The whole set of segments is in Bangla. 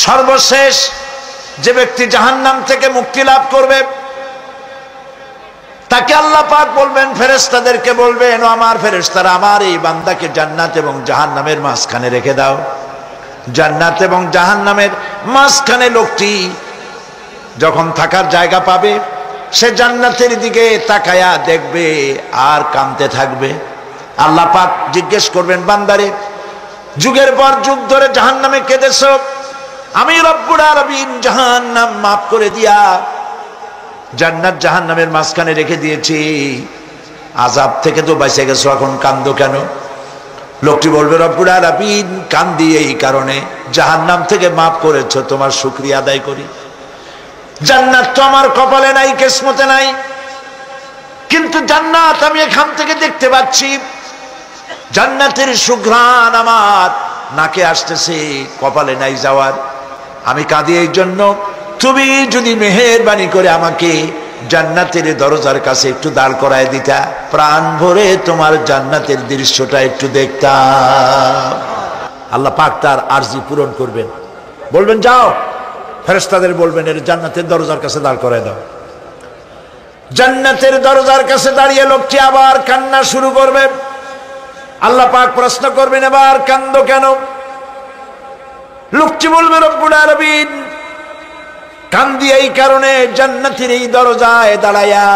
সর্বশেষ যে ব্যক্তি জাহান্নাম থেকে মুক্তি লাভ করবে তাকে আল্লাহ পাক বলবেন, ফেরেশতাদেরকে বলবেন, ও আমার ফেরেশতারা, আমার এই বান্দাকে জান্নাত এবং জাহান্নামের মাঝখানে রেখে দাও। জান্নাত এবং জাহান্নামের মাঝখানে লোকটি যখন থাকার জায়গা পাবে, সে জান্নাতের দিকে তাকায়া দেখবে আর কাঁদতে থাকবে। আল্লাহ পাক জিজ্ঞেস করবেন, বান্দারে, যুগের পর যুগ ধরে জাহান্নামে কেঁদেছ, আমি রব্বুল আলামিন জাহান্নাম মাফ করে দিয়া জান্নাত জাহান্নামের মাঝখানে রেখে দিয়েছি, আযাব থেকে তো বেঁচে গেছো, এখন কান্দো কেন? লোকটি বলবে, রব্বুল আলামিন কান্দি এই কারণে, জাহান্নাম থেকে মাফ করেছো, তোমার শুকরিয়া আদায় করি। জান্নাত তো আমার কপালে নাই, কিসমতে নাই, কিন্তু জান্নাত আমি এখান থেকে দেখতে পাচ্ছি, জান্নাতের সুঘ্রাণ আমার নাকে আসতেছে, কপালে নাই যাওয়ার। আমি কাঁদি এই জন্য, তুমি যদি মেহেরবানি করে আমাকে জান্নাতের দরজার কাছে একটু দাঁড় করায় দিতা, প্রাণ ভরে তোমার জান্নাতের দৃশ্যটা একটু দেখতাম। আল্লাহ পাক তার আরজি পূরণ করবেন, বলবেন, যাও, ফেরেশতাদের বলবেন, এর জান্নাতের দরজার কাছে দাঁড় করায় দাও। জান্নাতের দরজার কাছে দাঁড়িয়ে লোকটি আবার কান্না শুরু করবে। আল্লাহ পাক প্রশ্ন করবেন, এবার কান্দো কেন? লোকটি বলবে, রব্বুল আলামিন কান্দি এই কারণে, জান্নাতের এই দরজায় দাঁড়ায়া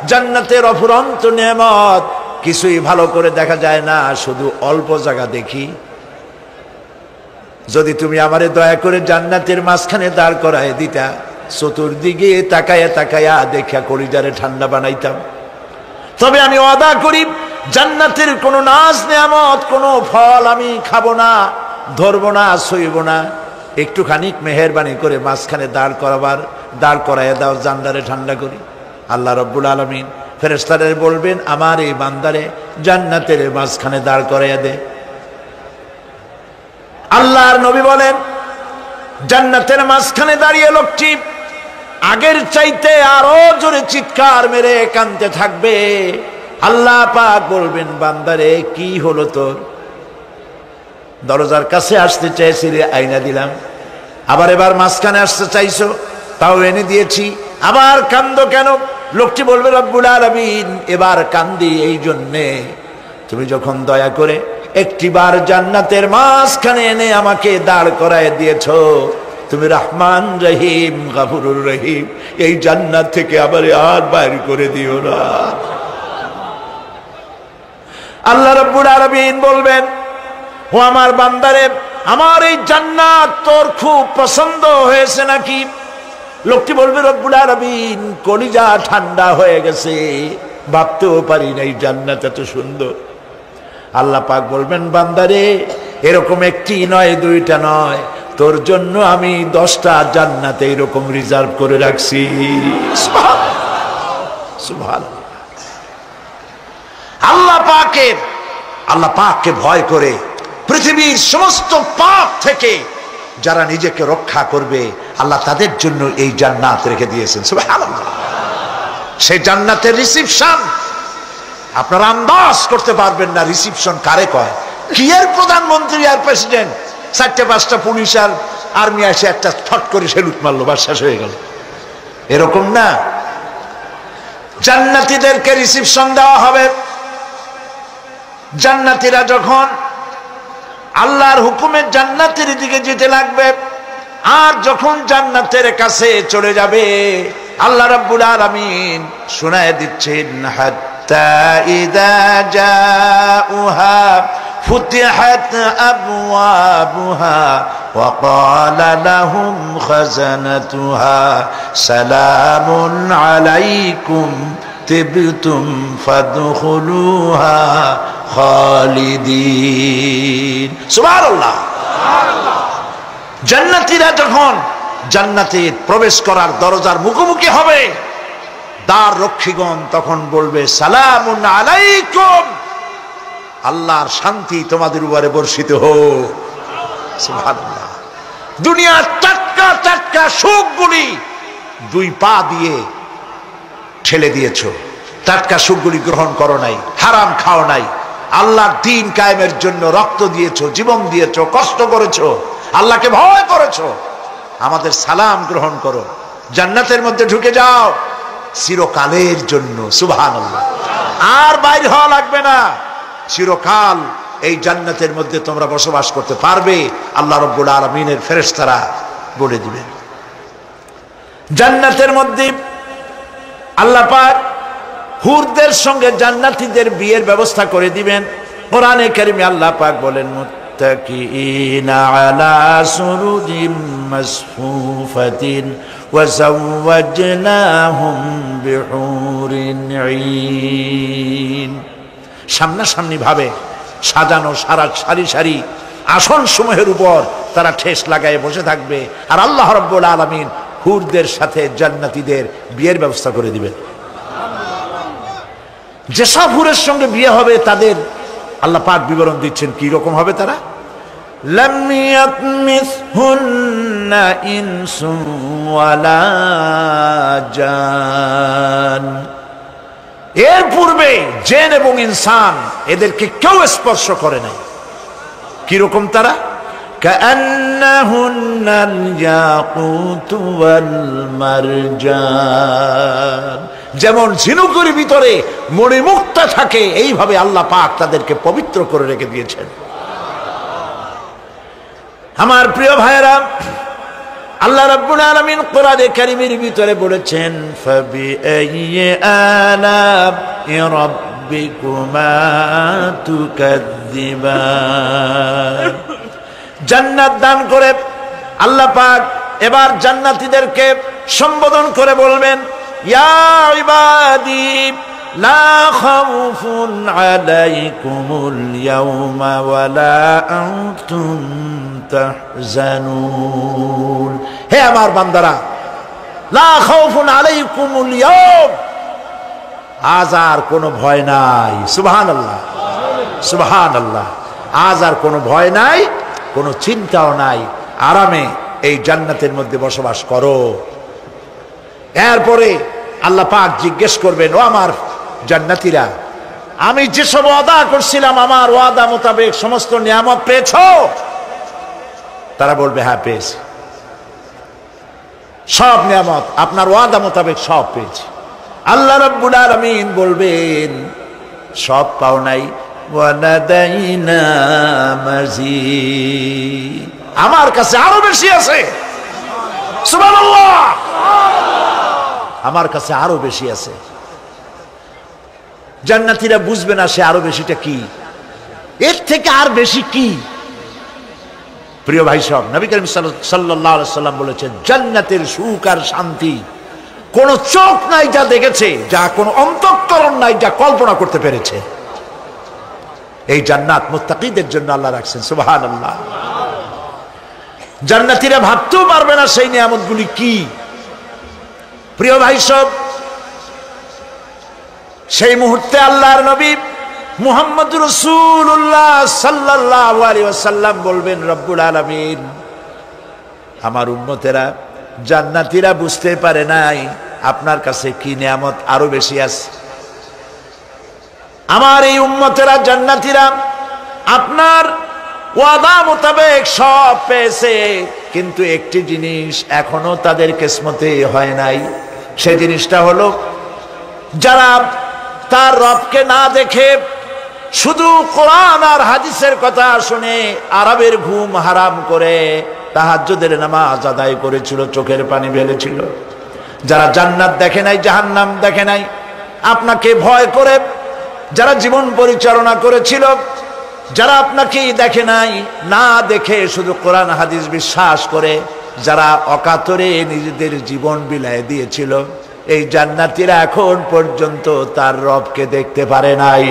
জান্নাতের অফুরন্ত নেয়ামত কিছুই ভালো করে দেখা যায় না, শুধু অল্প জায়গা দেখি। যদি তুমি আমারে দয়া করে জান্নাতের মাঝখানে দাঁড় করায় দিতা, চতুর্দিকে তাকায়া তাকায়া দেখা কলিজারে ঠান্ডা বানাইতাম। তবে আমি ওয়াদা করি, জান্নাতের কোনো নাজ নেয়ামত, কোনো ফল আমি খাবো না, ধরবো না, সইব না। একটুখানি মেহেরবানি করে মাঝখানে দাঁড় করাইয়া দাও, জান্নারে ঠান্ডা করি। আল্লাহ রব্বুল আলামিন ফেরেশতাদের বলবেন, আমার এই বান্দারে জান্নাতের মাঝখানে দাঁড় করাইয়া দে। আল্লাহর নবী বলেন, জান্নাতের মাঝখানে দাঁড়িয়ে লোকটি আগের চাইতে আরো জোরে চিৎকার মেরে কাঁদতে থাকবে। আল্লাহ পাক বলবেন, বান্দারে কি হলো তোর? দরজার কাছে আসতে চাইছিলে, আইনা দিলাম। আবার এবার মাঝখানে আসতে চাইছো, তাও এনে দিয়েছি, আবার কান্দো কেন? লোকটি বলবে, রব্বুল আলামিন এবার কান্দি এই জন্যে, তুমি যখন দয়া করে একটিবার জান্নাতের মাঝখানে এনে আমাকে দাঁড় করায় দিয়েছো, তুমি রহমান রহিম গফুরুর রহিম, এই জান্নাত থেকে আবার আর বাইর করে দিও না। আল্লাহ রাব্বুল আলামিন বলবেন, ও আমার বান্দারে, আমার এই জান্নাত তোর খুব পছন্দ হয়েছে নাকি? লোকটি বলবে, রব্বুল আলামিন কলিজা ঠান্ডা হয়ে গেছে, ভাবতেও পারি না এই জান্নাত এত সুন্দর। আল্লাহ পাক বলবেন, বান্দারে, এরকম একটি নয়, দুইটা নয়, তোর জন্য আমি 10টা জান্নাতে এরকম রিজার্ভ করে রাখছি। সুবহানাল্লাহ। আল্লাহ পাককে ভয় করে পৃথিবীর সমস্ত পাপ থেকে যারা নিজেকে রক্ষা করবে, আল্লাহ তাদের জন্য এই জান্নাত রেখে দিয়েছেন। সুবহানাল্লাহ। সেই জান্নাতের রিসিপশন আপনারা আন্দাজ করতে পারবেন না, রিসিপশন কারে কয়। কি এর প্রধানমন্ত্রী আর প্রেসিডেন্ট, 4-5টা পুলিশ আর আর্মি এসে একটা ফট করে সেলুট মারলো, বাস শেষ হয়ে গেল, এরকম না। জান্নাতীদেরকে রিসিপশন দেওয়া হবে। জান্নাতীরা যখন আল্লাহর হুকুমে জান্নাতের দিকে যেতে লাগবে, আর যখন জান্নাতের কাছে চলে যাবে, আল্লাহ রাব্বুল আলামিন শোনায় দিচ্ছেন, হাত্তা ইযা জাউহা ফুতিহাত আবওয়াবুহা ওয়া ক্বালা লাহুম খাজানাতুহা সালামুন আলাইকুম তিবতুম ফাদখুলুহা খালিদিন। সুবহানাল্লাহ। জান্নাতীরা যখন জান্নাতে প্রবেশ করার দরজার মুখোমুখি হবে, দ্বার রক্ষীগণ তখন বলবে, সালামুন আলাইকুম, আল্লাহর শান্তি তোমাদের উপরে বর্ষিত হোক। সুবহানাল্লাহ। দুনিয়ার টাটকা টাটকা সুখগুলি 2 পা দিয়ে ঠেলে দিয়েছো, টাটকা সুখগুলি গ্রহণ করো নাই, হারাম খাও নাই, আল্লাহর দ্বীন কায়েমের জন্য রক্ত দিয়েছো, জীবন দিয়েছো, কষ্ট করেছো, আল্লাহকে ভয় করেছো, আমাদের সালাম গ্রহণ করো, জান্নাতের মধ্যে ঢুকে যাও চিরকালের জন্য। সুবহানাল্লাহ। আর বাইর হওয়া লাগবে না, চিরকাল এই জান্নাতের মধ্যে তোমরা বসবাস করতে পারবে, আল্লাহ রাব্বুল আলামিনের ফেরেশতারা বলে দিবেন। জান্নাতের মধ্যে আল্লাহ পাক হুরদের সঙ্গে জান্নাতীদের বিয়ের ব্যবস্থা করে দিবেন। কোরআনে কারিমে আল্লাহ পাক বলেন, মুত্তাকিইনা আলা সুরুরিম মাসফুফাতিন ওয়া যাওয়াজনাহুম বিহুরিন ঈন। সামনাসামনি ভাবে সাজানো সারি সারি আসন সমূহের উপর তারা ঠেস লাগায় বসে থাকবে, আর আল্লাহ রাব্বুল আলামিন হুরদের সাথে জান্নাতীদের বিয়ের ব্যবস্থা করে দিবেন। যেসব হুরের সঙ্গে বিয়ে হবে তাদের আল্লাহ পাক বিবরণ দিচ্ছেন কি রকম হবে তারা। লাম ইয়াতমিসহুন্না ইনসুন ওয়ালা জান। এর পূর্বে জিন এবং ইনসান এদেরকে কেউ স্পর্শ করে নাই। কি রকম তারা? কাআন্নাহুন্নাল ইয়াকুতু ওয়াল মারজান। যেমন ঝিনুকের ভিতরে মণিমুক্তা থাকে, এইভাবে আল্লাহ পাক তাদেরকে পবিত্র করে রেখে দিয়েছেন। আমার প্রিয় ভাইরা, আল্লাহ রাব্বুল আলামিন কোরআনে কারীমের ভিতরে বলেছেন, ফাবিআইয়ি আলা'i রাব্বিকুমা তুকাযযিবান। জান্নাত দান করে আল্লাহ পাক এবার জান্নাতীদেরকে সম্বোধন করে বলবেন, ইয়া ইবাদি লা খাউফুন আলাইকুমুল ইয়াওমা ওয়ালা আনতুম তাহজানুন। হে আমার বান্দারা, লা খাউফুন আলাইকুমুল ইয়াওম, আজ আর কোনো ভয় নাই। সুবহানাল্লাহ, সুবহানাল্লাহ। আজ আর কোনো ভয় নাই, কোনো চিন্তাও নাই, আরামে এই জান্নাতের মধ্যে বসবাস করো। এরপরে আল্লাহ পাক জিজ্ঞেস করবেন, ও আমার জান্নাতীরা, আমি যেসব ওয়াদা করছিলাম আমার ওয়াদা মোতাবেক সমস্ত নিয়ামত পেয়েছো? তারা বলবে, হ্যাঁ পেয়েছি, সব নিয়ামত আপনার ওয়াদা মোতাবেক সব পেয়েছি। আল্লাহ রাব্বুল আলামিন বলবেন, সব পাও নাই, ওয়ালাদাইনা মাজিদ, আমার কাছে আরো বেশি আছে। সুবহানাল্লাহ, আমার কাছে আরো বেশি আছে। জান্নাতীরা বুঝবে না সে আরো বেশিটা কি, এর থেকে আর বেশি কি। প্রিয় ভাই সব, নবী করিম সাল্লাল্লাহু আলাইহি সাল্লাম বলেছেন, জান্নাতের সুখ আর শান্তি কোন চোখ নাই যা দেখেছে, যা কোন অন্তঃকরণ নাই যা কল্পনা করতে পেরেছে। এই জান্নাত মুত্তাকিদের জন্য আল্লাহ রাখছেন। সুবহানাল্লাহ। জান্নাতীরা ভাবতেও পারবে না সেই নিয়ামতগুলি কি। প্রিয় ভাই সব, সেই মুহূর্তে আল্লাহর নবী মুহাম্মদুর রাসূলুল্লাহ সাল্লাল্লাহু আলাইহি ওয়াসাল্লাম বলবেন, রব্বুল আলামিন, আমার উম্মতেরা জান্নাতীরা বুঝতে পারে নাই আপনার কাছে কি নিয়ামত আরো বেশি আছে। আমার এই উম্মতেরা জান্নাতীরা আপনার ওয়াদা মোতাবেক সব পেয়েছে, কিন্তু একটি জিনিস এখনো তাদের কিসমতে হয় নাই। সেই জিনিসটা হলো, যারা তার রবকে না দেখে শুধু কোরআন আর হাদিসের কথা শুনে আরবের ঘুম হারাম করে তাহাজ্জুদের নামাজ আদায় করেছিল, চোখের পানি ফেলেছিল, যারা জান্নাত দেখে নাই, জাহান্নাম দেখে নাই, আপনাকে ভয় করে যারা জীবন পরিচালনা করেছিল, যারা আপনাকে দেখে নাই, না দেখে শুধু কোরআন হাদিস বিশ্বাস করে যারা অকাতরে নিজেদের জীবন বিলায় দিয়েছিল, এই জান্নাতীরা এখন পর্যন্ত তার রবকে দেখতে পারে নাই।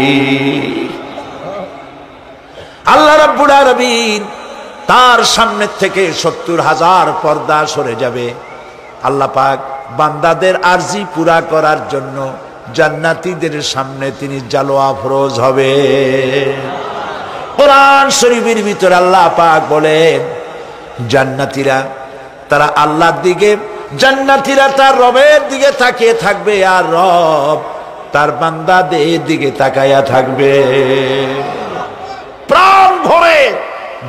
আল্লাহ রাব্বুল আলামিন তার সামনে থেকে ৭০,০০০ পর্দা সরে যাবে। আল্লাহ পাক বান্দাদের আরজি পুরা করার জন্য জান্নাতীদের সামনে তিনি জালোয়া ফরোজ হবে। কোরআন শরীফের ভিতরে আল্লাহ পাক বলেন, জান্নাতীরা তারা আল্লাহর দিকে, জান্নাতীরা তার রবের দিকে তাকিয়ে থাকবে, আর রব তার বান্দাদের দিকে তাকায়া থাকবে। প্রাণ ভরে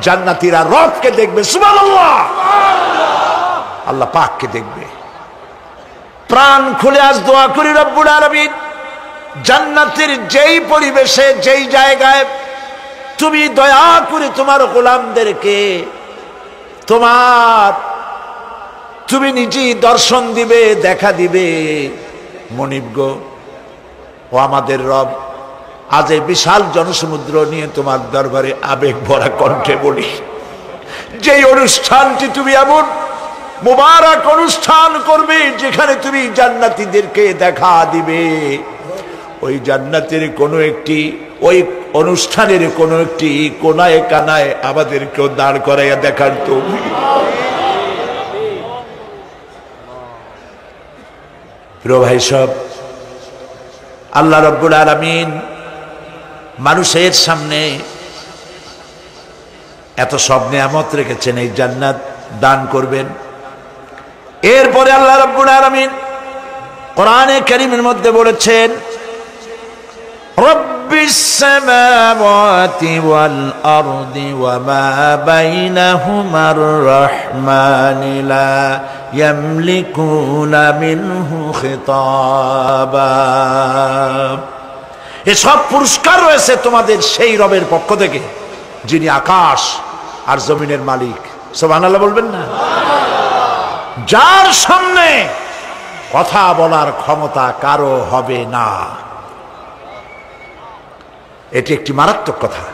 জান্নাতীরা রবকে দেখবে, সুবহানাল্লাহ, আল্লাহ পাককে দেখবে। প্রাণ খুলে আজ দোয়া করি রব্বুল আলামিন, জান্নাতের যেই পরিবেশে যেই জায়গায় তুমি দয়া করে তোমার গোলামদেরকে তুমি নিজেই দর্শন দিবে, দেখা দিবে। মনিব গো, ও আমাদের রব, আজ এই বিশাল জনসমুদ্র নিয়ে তোমার দরবারে আবেগ ভরা কণ্ঠে বলি, যেই অনুষ্ঠানটি তুমি এমন মুবারক অনুষ্ঠান করবে যেখানে তুমি জান্নাতীদেরকে দেখা দিবে, ওই জান্নাতের কোনো একটি, ওই অনুষ্ঠানের কোনো একটি কোনায় কানায় আমাদেরকেও দাঁড় করাইয়া দেখার তৌফিক। প্রিয় ভাই সব, আল্লাহ রাব্বুল আলামিন মানুষের সামনে এত সব নিয়ামত রেখেছেন, এই জান্নাত দান করবেন। এরপরে আল্লাহ রাব্বুল আলামিন কোরআনে কারীমের মধ্যে বলেছেন, রব্বিস সামাওয়াতি ওয়াল আরদি ওয়া মা বাইনাহুমার রাহমানি লা ইয়ামলিকুনা মিনহু খিতাবা। এসব পুরস্কার রয়েছে তোমাদের সেই রবের পক্ষ থেকে যিনি আকাশ আর জমিনের মালিক। সুবহানাল্লাহ বলবেন না? যার সামনে কথা বলার ক্ষমতা কারো হবে না। এটি একটি মারাত্মক কথা।